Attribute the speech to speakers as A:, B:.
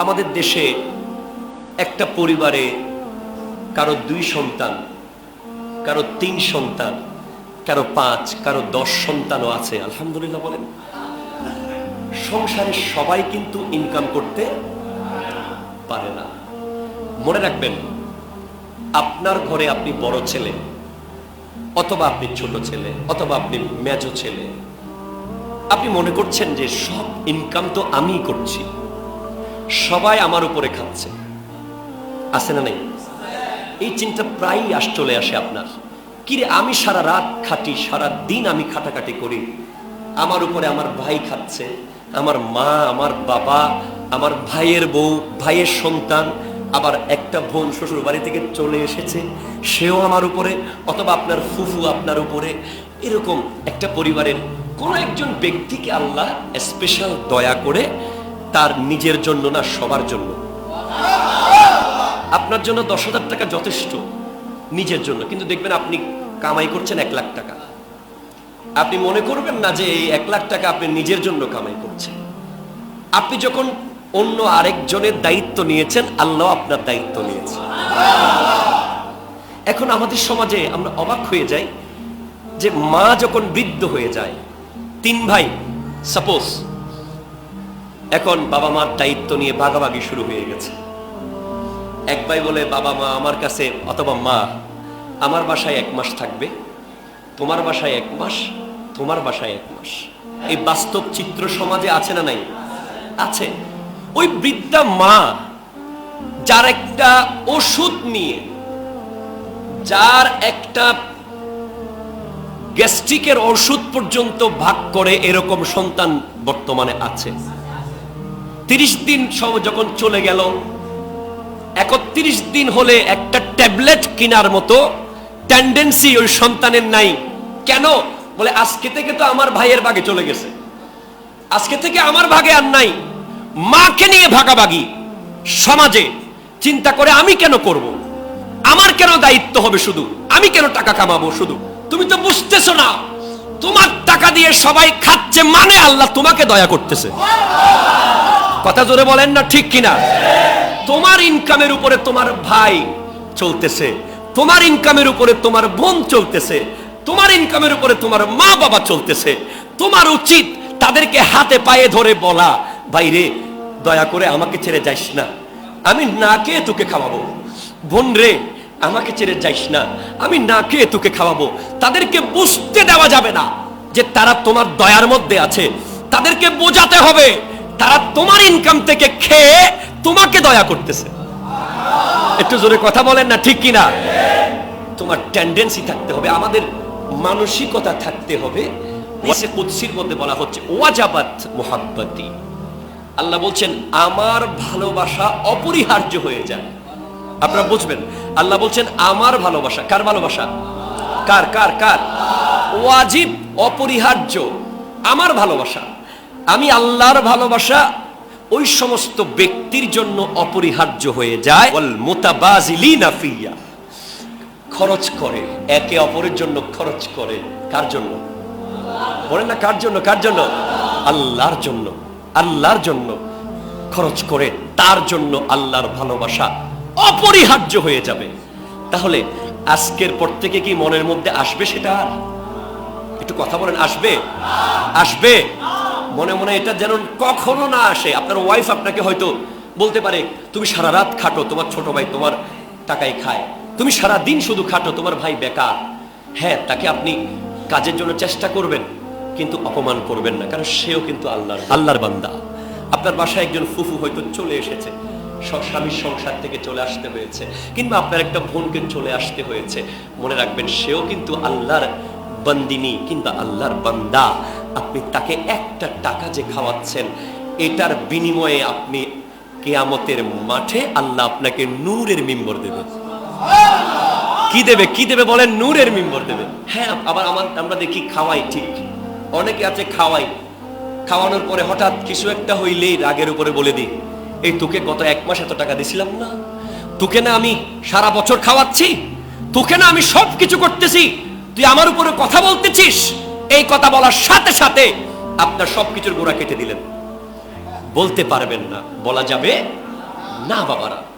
A: আমাদের দেশে একটা পরিবারে কারো 2 সন্তান, কারো 3 সন্তান, কারো 5, কারো 10 সন্তানও আছে। আলহামদুলিল্লাহ বলেন। সংসারে সবাই কিন্তু ইনকাম করতে পারে না। মনে রাখবেন, আপনার ঘরে আপনি বড় ছেলে, অথবা আপনি ছোট ছেলে, অথবা আপনি মেজো ছেলে, আপনি মনে করছেন যে সব ইনকাম তো আমিই করছি, সবাই আমার উপরে খাচ্ছে। আছে না নাই? এই চিন্তা প্রায়ই চলে আসে আপনার। কিরে, আমি সারা রাত খাটি, সারা দিন আমি খাটাখাটি করি, আমার উপরে আমার ভাই খাচ্ছে, আমার মা, আমার বাবা, আমার ভাইয়ের বউ, ভাইয়ের সন্তান, আবার একটা বোন শ্বশুর বাড়ি থেকে চলে এসেছে, সেও আমার উপরে, অথবা আপনার ফুফু আপনার উপরে। এরকম একটা পরিবারের কোন একজন ব্যক্তিকে আল্লাহ স্পেশাল দয়া করে তার নিজের জন্য না, সবার জন্য। আপনার জন্য 10,000 টাকা যথেষ্ট নিজের জন্য, কিন্তু দেখবেন আপনি কামাই করছেন 1 লাখ টাকা। আপনি মনে করবেন না যে এই 1 লাখ টাকা আপনি নিজের জন্য কামাই করছেন। আপনি যখন অন্য আরেকজনের দায়িত্ব নিয়েছেন, আল্লাহ আপনার দায়িত্ব নিয়েছে। এখন আমাদের সমাজে আমরা অবাক হয়ে যাই যে মা যখন বৃদ্ধ হয়ে যায়, 3 ভাই সাপোজ, এখন বাবা মার দায়িত্ব নিয়ে ভাগাভাগি শুরু হয়ে গেছে। এক ভাই বলে, বাবা মা আমার কাছে, অথবা মা আমার বাসায় 1 মাস থাকবে, তোমার বাসায় 1 মাস, তোমার বাসায় 1 মাস। এই বাস্তব চিত্র সমাজে আছে না নাই? আছে। ওই বৃদ্ধা মা যার একটা ওষুধ নিয়ে, যার একটা গ্যাস্ট্রিকের ওষুধ পর্যন্ত ভাগ করে, এরকম সন্তান বর্তমানে আছে। 30 দিন সব যখন চলে গেল, 31 দিন হলে একটা ট্যাবলেট কেনার মতো টেন্ডেন্সি ওই সন্তানের নাই। কেন? বলে আজকে থেকে তো আমার ভাইয়ের ভাগে চলে গেছে, আজকে থেকে আমার ভাগে আর নাই। মাকে নিয়ে ভাগাভাগি সমাজে। চিন্তা করে, আমি কেন করব, আমার কেন দায়িত্ব হবে, শুধু আমি কেন টাকা কামাবো শুধু? তুমি তো বুঝতেছো না, তোমার টাকা দিয়ে সবাই খাচ্ছে, মানে আল্লাহ তোমাকে দয়া করতেছে। কথা জোরে বলেন না, ঠিক কিনা? তোমার ইনকামের উপরে তোমার ভাই চলতেছে, তোমার ইনকামের উপরে তোমার বোন চলতেছে, তোমার ইনকামের উপরে তোমার মা বাবা চলতেছে। তোমার উচিত তাদেরকে হাতে পায়ে ধরে বলা, ভাই রে, দয়া করে আমাকে ছেড়ে যাইস না, আমি না খেয়ে তোকে খাওয়াবো। বোন রে, আমাকে ছেড়ে যাইস না, আমি না খেয়ে তোকে খাওয়াবো। তাদেরকে বুঝতে দেওয়া যাবে না যে তারা তোমার দয়ার মধ্যে আছে। তাদেরকে বোঝাতে হবে তারা তোমার ইনকাম থেকে খেয়ে তোমাকে দয়া করতেছে। একটু জোরে কথা বলেন না, ঠিক কিনা? তোমার টেন্ডেন্সি থাকতে হবে, আমাদের মানসিকতা থাকতে হবে। কুদসির মধ্যে বলা হচ্ছে, ওয়াজাবাত মুহাব্বতি। আল্লাহ বলছেন আমার ভালোবাসা অপরিহার্য হয়ে যায়। আপনারা বুঝবেন, আল্লাহ বলছেন আমার ভালোবাসা। কার ভালোবাসা? কার কার কার? ওয়াজিব, অপরিহার্য। আমার ভালোবাসা, আমি আল্লাহর ভালোবাসা ওই সমস্ত ব্যক্তির জন্য অপরিহার্য হয়ে যায়, ওয়াল মুতাবাজিলিনা ফিয়া, খরচ করে, একে অপরের জন্য খরচ করে। কার জন্য? বলেন না, কার জন্য? কার জন্য? আল্লাহর জন্য। আল্লাহর জন্য খরচ করে, তার জন্য আল্লাহর ভালোবাসা অপরিহার্য হয়ে যাবে। তাহলে আজকের পর থেকে কি মনের মধ্যে আসবে সেটা? একটু কথা বলেন, আসবে? আসবে? মনে মনে এটা যেন কখনো না আসে। আপনার ওয়াইফ আপনাকে হয়তো বলতে পারে, তুমি সারা রাত খাটো, তোমার ছোট ভাই তোমার টাকায় খায়, তুমি সারা দিন শুধু খাটো, তোমার ভাই বেকার। হ্যাঁ, তাকে আপনি কাজের জন্য চেষ্টা করবেন, কিন্তু অপমান করবেন না, কারণ সেও কিন্তু আল্লাহর বান্দা। আপনার বাসায় একজন ফুফু হয়তো চলে এসেছে, স্বামীর সংসার থেকে চলে আসতে হয়েছে, কিংবা আপনার একটা বোনকে চলে আসতে হয়েছে। মনে রাখবেন, সেও কিন্তু আল্লাহর বান্দিনী কিংবা আল্লাহর বান্দা। আপনি তাকে একটা টাকা যে খাওয়াচ্ছেন, এটার বিনিময়ে আপনি কিয়ামতের মাঠে আল্লাহ আপনাকে নূরের মিম্বর দেবে। কি দেবে? কি দেবে বলেন? নূরের মিম্বর দেবে। হ্যাঁ, আবার আমরা দেখি খাওয়াই, ঠিক, অনেকে আছে খাওয়াই, খাওয়ানোর পরে হঠাৎ কিছু একটা হইলেই রাগের উপরে বলে দিই, এই তোকে গত 1 মাস এত টাকা দিছিলাম না, তোকে না আমি সারা বছর খাওয়াচ্ছি, তোকে না আমি সব কিছু করতেছি, তুই আমার উপরে কথা বলতেছিস। এই কথা বলার সাথে সাথে আপনার সবকিছুর গোড়া কেটে দিলেন। বলতে পারবেন না, বলা যাবে না বাবারা,